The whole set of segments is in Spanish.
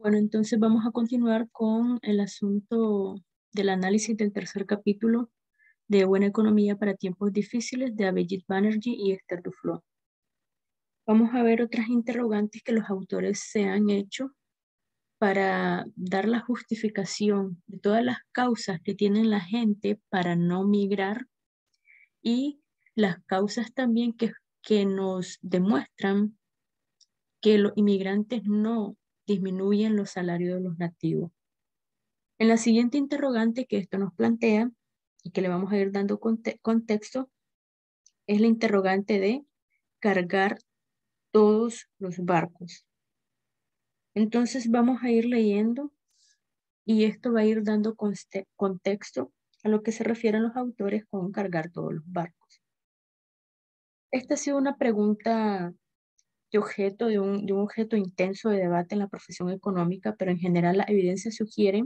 Bueno, entonces vamos a continuar con el asunto del análisis del tercer capítulo de Buena Economía para Tiempos Difíciles de Abhijit Banerjee y Esther Duflo. Vamos a ver otras interrogantes que los autores se han hecho para dar la justificación de todas las causas que tiene la gente para no migrar y las causas también que nos demuestran que los inmigrantes no disminuyen los salarios de los nativos. En la siguiente interrogante que esto nos plantea y que le vamos a ir dando contexto es la interrogante de cargar todos los barcos. Entonces vamos a ir leyendo y esto va a ir dando contexto a lo que se refieren los autores con cargar todos los barcos. Esta ha sido una pregunta de un objeto intenso de debate en la profesión económica, pero en general la evidencia sugiere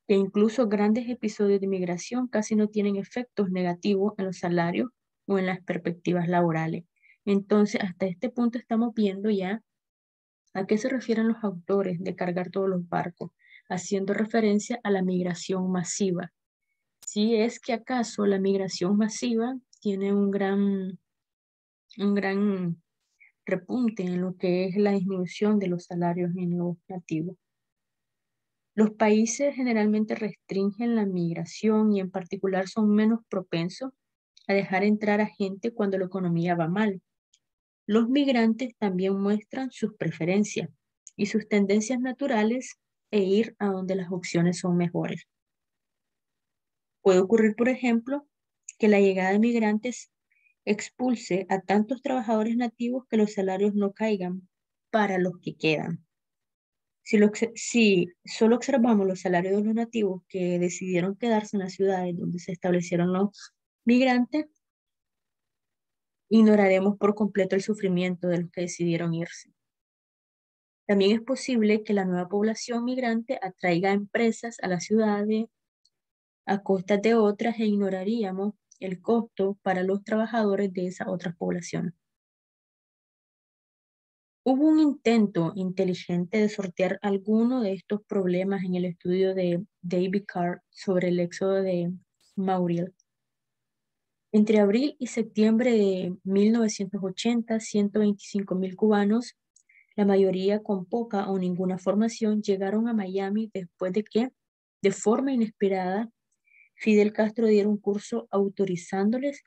que incluso grandes episodios de migración casi no tienen efectos negativos en los salarios o en las perspectivas laborales. Entonces, hasta este punto estamos viendo ya a qué se refieren los autores de cargar todos los barcos, haciendo referencia a la migración masiva. Si es que acaso la migración masiva tiene un gran repunte en lo que es la disminución de los salarios mínimos nativos. Los países generalmente restringen la migración y en particular son menos propensos a dejar entrar a gente cuando la economía va mal. Los migrantes también muestran sus preferencias y sus tendencias naturales e ir a donde las opciones son mejores. Puede ocurrir, por ejemplo, que la llegada de migrantes expulse a tantos trabajadores nativos que los salarios no caigan para los que quedan. Si solo observamos los salarios de los nativos que decidieron quedarse en las ciudades donde se establecieron los migrantes, ignoraremos por completo el sufrimiento de los que decidieron irse. También es posible que la nueva población migrante atraiga empresas a las ciudades a costa de otras e ignoraríamos el costo para los trabajadores de esas otras poblaciones. Hubo un intento inteligente de sortear alguno de estos problemas en el estudio de David Carr sobre el éxodo de Mauriel. Entre abril y septiembre de 1980, 125,000 cubanos, la mayoría con poca o ninguna formación, llegaron a Miami después de que, de forma inesperada, Fidel Castro diera un curso autorizándoles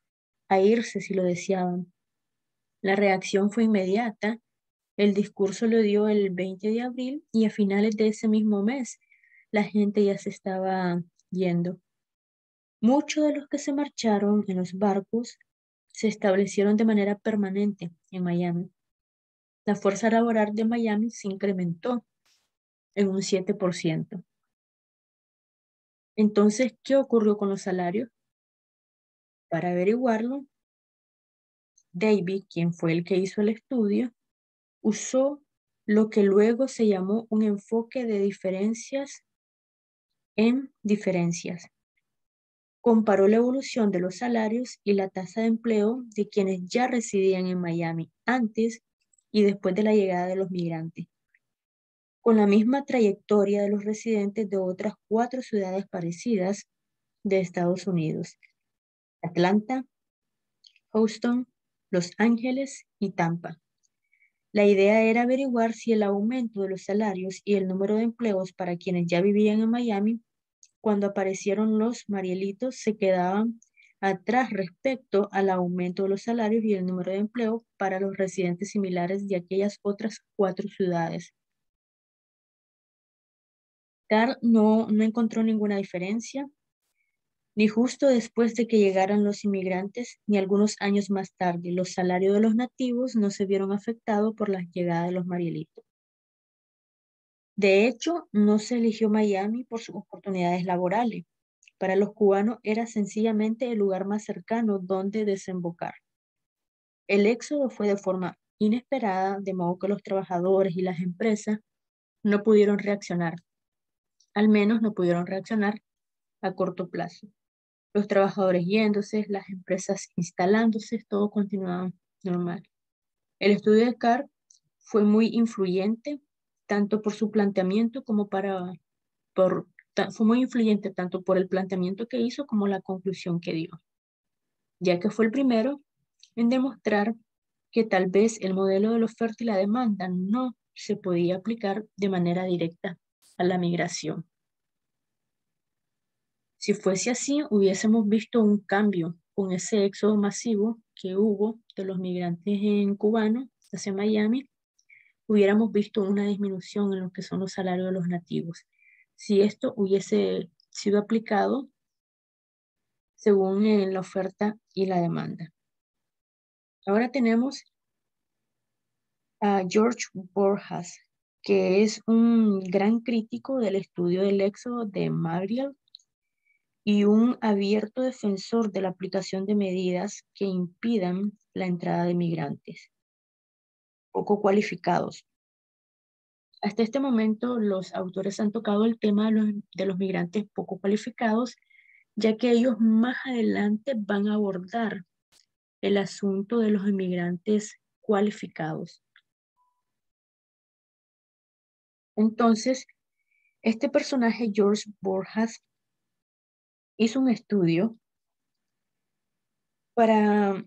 a irse si lo deseaban. La reacción fue inmediata. El discurso lo dio el 20 de abril y a finales de ese mismo mes la gente ya se estaba yendo. Muchos de los que se marcharon en los barcos se establecieron de manera permanente en Miami. La fuerza laboral de Miami se incrementó en un 7%. Entonces, ¿qué ocurrió con los salarios? Para averiguarlo, David, quien fue el que hizo el estudio, usó lo que luego se llamó un enfoque de diferencias en diferencias. Comparó la evolución de los salarios y la tasa de empleo de quienes ya residían en Miami antes y después de la llegada de los migrantes, con la misma trayectoria de los residentes de otras 4 ciudades parecidas de Estados Unidos: Atlanta, Houston, Los Ángeles y Tampa. La idea era averiguar si el aumento de los salarios y el número de empleos para quienes ya vivían en Miami cuando aparecieron los Marielitos se quedaban atrás respecto al aumento de los salarios y el número de empleo para los residentes similares de aquellas otras 4 ciudades. Carr no encontró ninguna diferencia, ni justo después de que llegaran los inmigrantes, ni algunos años más tarde. Los salarios de los nativos no se vieron afectados por la llegada de los Marielitos. De hecho, no se eligió Miami por sus oportunidades laborales. Para los cubanos era sencillamente el lugar más cercano donde desembocar. El éxodo fue de forma inesperada, de modo que los trabajadores y las empresas no pudieron reaccionar. Al menos no pudieron reaccionar a corto plazo. Los trabajadores yéndose, las empresas instalándose, todo continuaba normal. El estudio de Carr fue muy influyente, tanto por su planteamiento como fue muy influyente tanto por el planteamiento que hizo como la conclusión que dio, ya que fue el primero en demostrar que tal vez el modelo de la oferta y la demanda no se podía aplicar de manera directa a la migración. Si fuese así, hubiésemos visto un cambio con ese éxodo masivo que hubo de los migrantes cubanos hacia Miami. Hubiéramos visto una disminución en lo que son los salarios de los nativos. Si esto hubiese sido aplicado según la oferta y la demanda. Ahora tenemos a George Borjas, que es un gran crítico del estudio del éxodo de Mariel y un abierto defensor de la aplicación de medidas que impidan la entrada de migrantes poco cualificados. Hasta este momento, los autores han tocado el tema de los migrantes poco cualificados, ya que ellos más adelante van a abordar el asunto de los inmigrantes cualificados. Entonces, este personaje, George Borjas, hizo un estudio para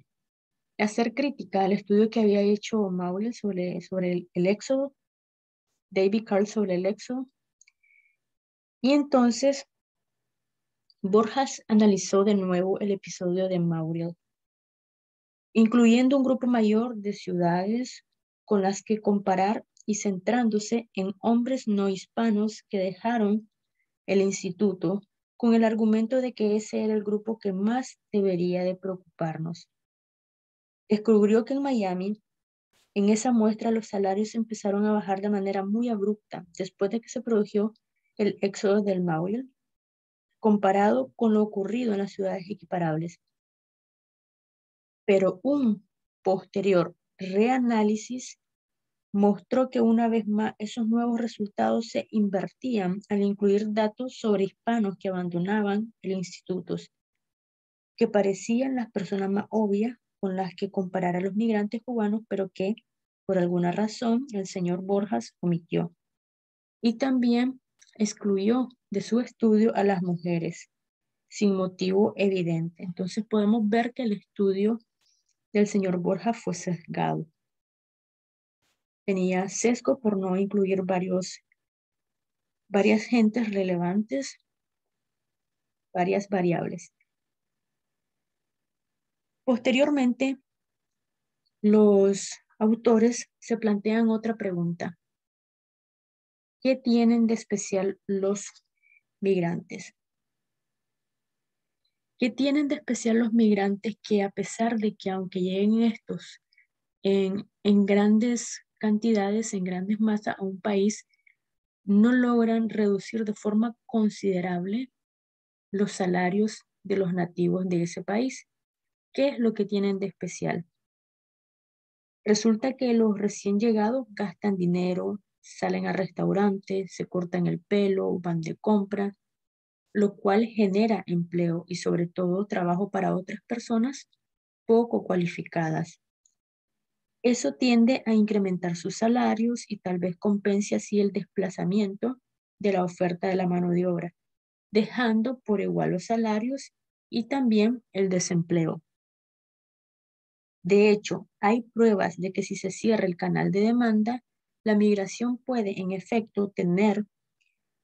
hacer crítica al estudio que había hecho Mauriel sobre el éxodo, David Carl sobre el éxodo. Y entonces, Borjas analizó de nuevo el episodio de Mauriel, incluyendo un grupo mayor de ciudades con las que comparar y centrándose en hombres no hispanos que dejaron el instituto con el argumento de que ese era el grupo que más debería de preocuparnos. Descubrió que en Miami, en esa muestra, los salarios empezaron a bajar de manera muy abrupta después de que se produjo el éxodo del Maule, comparado con lo ocurrido en las ciudades equiparables. Pero un posterior reanálisis mostró que una vez más esos nuevos resultados se invertían al incluir datos sobre hispanos que abandonaban el instituto, que parecían las personas más obvias con las que comparar a los migrantes cubanos, pero que por alguna razón el señor Borjas omitió. Y también excluyó de su estudio a las mujeres, sin motivo evidente. Entonces podemos ver que el estudio del señor Borjas fue sesgado. Tenía sesgo por no incluir varias gentes relevantes, varias variables. Posteriormente, los autores se plantean otra pregunta. ¿Qué tienen de especial los migrantes? ¿Qué tienen de especial los migrantes que a pesar de que aunque lleguen estos en grandes cantidades, en grandes masas a un país, no logran reducir de forma considerable los salarios de los nativos de ese país? ¿Qué es lo que tienen de especial? Resulta que los recién llegados gastan dinero, salen a restaurantes, se cortan el pelo, van de compra, lo cual genera empleo y sobre todo trabajo para otras personas poco cualificadas. Eso tiende a incrementar sus salarios y tal vez compense así el desplazamiento de la oferta de la mano de obra, dejando por igual los salarios y también el desempleo. De hecho, hay pruebas de que si se cierra el canal de demanda, la migración puede en efecto tener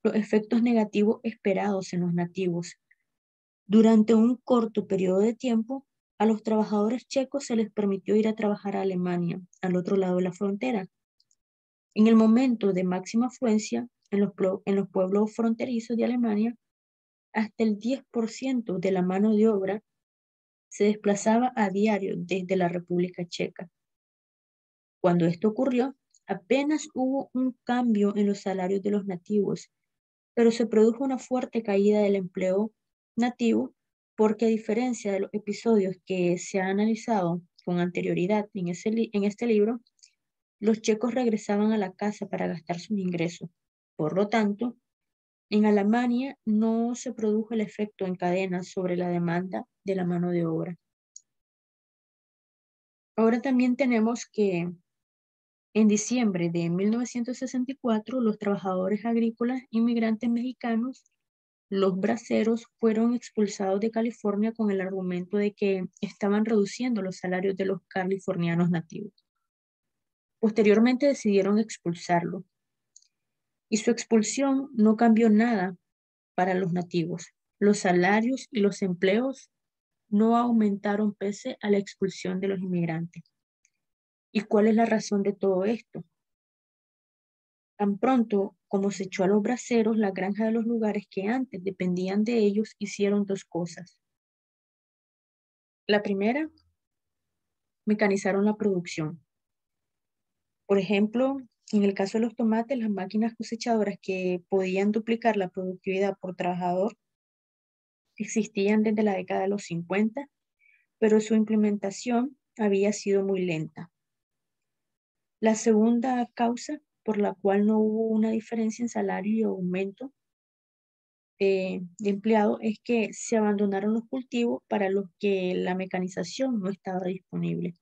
los efectos negativos esperados en los nativos. Durante un corto periodo de tiempo, a los trabajadores checos se les permitió ir a trabajar a Alemania, al otro lado de la frontera. En el momento de máxima afluencia en los pueblos fronterizos de Alemania, hasta el 10% de la mano de obra se desplazaba a diario desde la República Checa. Cuando esto ocurrió, apenas hubo un cambio en los salarios de los nativos, pero se produjo una fuerte caída del empleo nativo porque a diferencia de los episodios que se han analizado con anterioridad en este libro, los checos regresaban a la casa para gastar sus ingresos. Por lo tanto, en Alemania no se produjo el efecto en cadena sobre la demanda de la mano de obra. Ahora también tenemos que En diciembre de 1964, los trabajadores agrícolas inmigrantes mexicanos, los braceros, fueron expulsados de California con el argumento de que estaban reduciendo los salarios de los californianos nativos. Posteriormente decidieron expulsarlo, y su expulsión no cambió nada para los nativos. Los salarios y los empleos no aumentaron pese a la expulsión de los inmigrantes. ¿Y cuál es la razón de todo esto? Tan pronto como se echó a los braceros, la granja de los lugares que antes dependían de ellos hicieron dos cosas. La primera, mecanizaron la producción. Por ejemplo, en el caso de los tomates, las máquinas cosechadoras que podían duplicar la productividad por trabajador existían desde la década de los 50, pero su implementación había sido muy lenta. La segunda causa por la cual no hubo una diferencia en salario y aumento de empleados es que se abandonaron los cultivos para los que la mecanización no estaba disponible.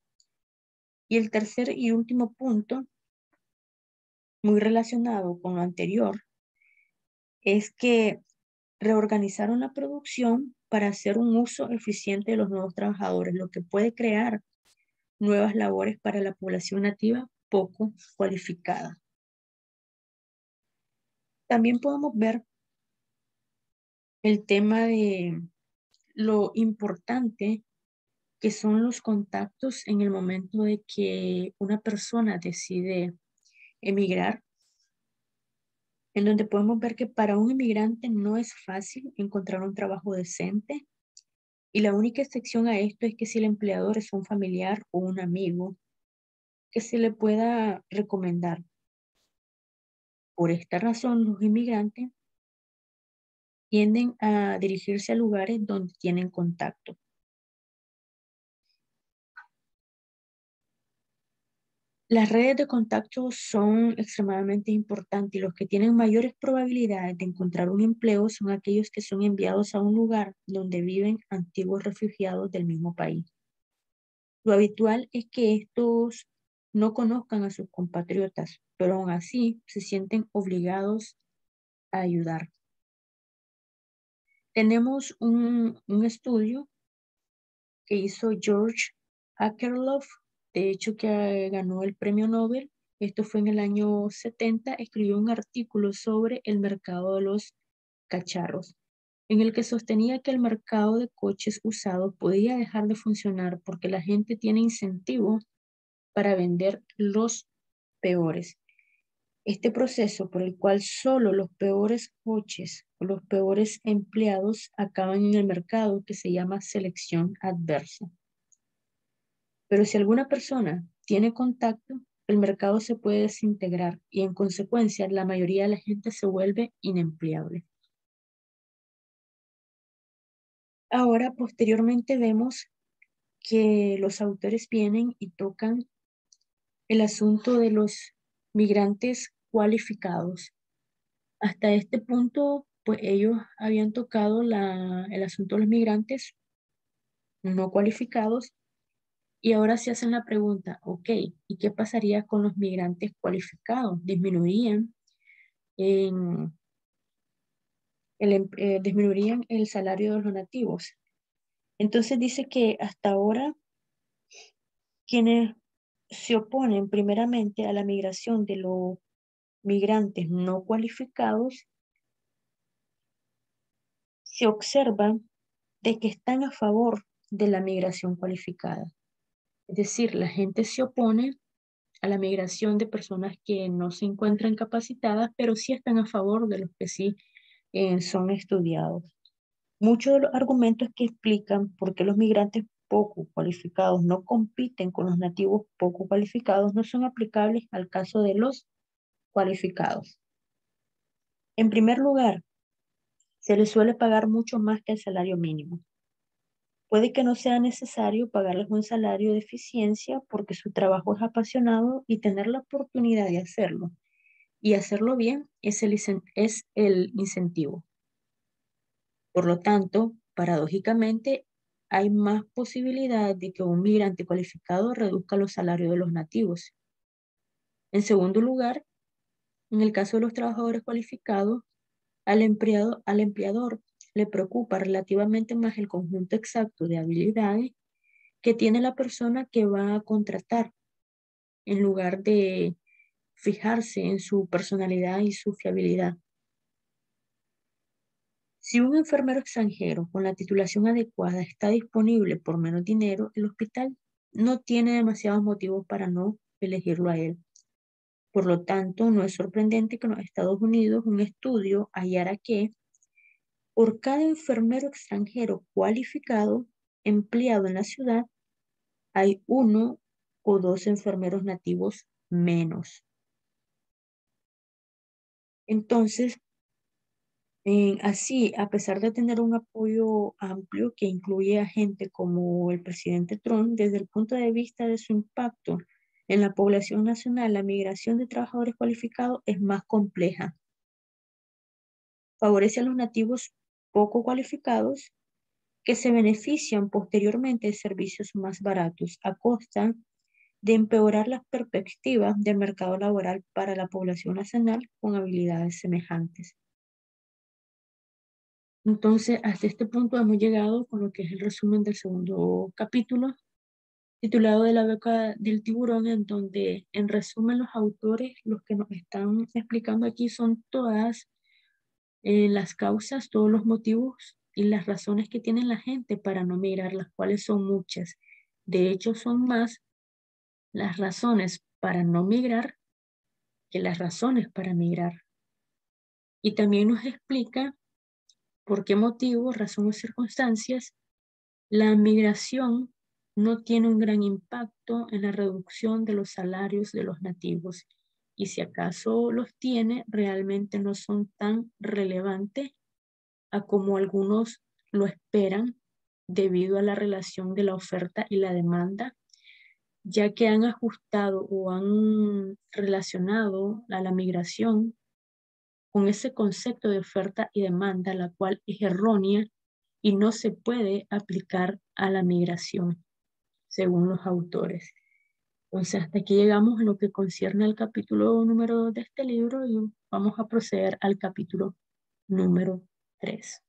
Y el tercer y último punto, muy relacionado con lo anterior, es que reorganizaron la producción para hacer un uso eficiente de los nuevos trabajadores, lo que puede crear nuevas labores para la población nativa poco cualificada. También podemos ver el tema de lo importante que son los contactos en el momento de que una persona decide emigrar, en donde podemos ver que para un inmigrante no es fácil encontrar un trabajo decente, y la única excepción a esto es que si el empleador es un familiar o un amigo que se le pueda recomendar. Por esta razón, los inmigrantes tienden a dirigirse a lugares donde tienen contacto. Las redes de contacto son extremadamente importantes, y los que tienen mayores probabilidades de encontrar un empleo son aquellos que son enviados a un lugar donde viven antiguos refugiados del mismo país. Lo habitual es que estos no conozcan a sus compatriotas, pero aún así se sienten obligados a ayudar. Tenemos un estudio que hizo George Akerlof, de hecho que ganó el premio Nobel. Esto fue en el año 70, escribió un artículo sobre el mercado de los cacharros, en el que sostenía que el mercado de coches usados podía dejar de funcionar porque la gente tiene incentivo para vender los peores. Este proceso por el cual solo los peores coches o los peores empleados acaban en el mercado, que se llama selección adversa. Pero si alguna persona tiene contacto, el mercado se puede desintegrar y en consecuencia la mayoría de la gente se vuelve inempleable. Ahora, posteriormente vemos que los autores vienen y tocan el asunto de los migrantes cualificados. Hasta este punto, pues ellos habían tocado el asunto de los migrantes no cualificados, y ahora se hacen la pregunta, ok, ¿y qué pasaría con los migrantes cualificados? En, disminuirían el salario de los nativos. Entonces dice que hasta ahora quienes se oponen primeramente a la migración de los migrantes no cualificados, se observa de que están a favor de la migración cualificada. Es decir, la gente se opone a la migración de personas que no se encuentran capacitadas, pero sí están a favor de los que sí son estudiados. Muchos de los argumentos que explican por qué los migrantes poco cualificados no compiten con los nativos poco cualificados no son aplicables al caso de los cualificados. En primer lugar, se les suele pagar mucho más que el salario mínimo. Puede que no sea necesario pagarles un salario de eficiencia porque su trabajo es apasionado y tener la oportunidad de hacerlo y hacerlo bien es el incentivo. Por lo tanto, paradójicamente, hay más posibilidades de que un migrante cualificado reduzca los salarios de los nativos. En segundo lugar, en el caso de los trabajadores cualificados, al empleador le preocupa relativamente más el conjunto exacto de habilidades que tiene la persona que va a contratar, en lugar de fijarse en su personalidad y su fiabilidad. Si un enfermero extranjero con la titulación adecuada está disponible por menos dinero, el hospital no tiene demasiados motivos para no elegirlo a él. Por lo tanto, no es sorprendente que en los Estados Unidos un estudio hallara que por cada enfermero extranjero cualificado empleado en la ciudad, hay 1 o 2 enfermeros nativos menos. Entonces, así, a pesar de tener un apoyo amplio que incluye a gente como el presidente Trump, desde el punto de vista de su impacto en la población nacional, la migración de trabajadores cualificados es más compleja. Favorece a los nativos poco cualificados que se benefician posteriormente de servicios más baratos a costa de empeorar las perspectivas del mercado laboral para la población nacional con habilidades semejantes. Entonces, hasta este punto hemos llegado con lo que es el resumen del segundo capítulo, titulado de la beca del tiburón, en donde, en resumen, los autores, los que nos están explicando aquí son todas las causas, todos los motivos y las razones que tiene la gente para no migrar, las cuales son muchas. De hecho, son más las razones para no migrar que las razones para migrar. Y también nos explica por qué motivo, razón o circunstancias la migración no tiene un gran impacto en la reducción de los salarios de los nativos, y si acaso los tiene, realmente no son tan relevantes a como algunos lo esperan debido a la relación de la oferta y la demanda, ya que han ajustado o han relacionado a la migración con ese concepto de oferta y demanda, la cual es errónea y no se puede aplicar a la migración, según los autores. Entonces, hasta aquí llegamos a lo que concierne al capítulo número 2 de este libro y vamos a proceder al capítulo número 3.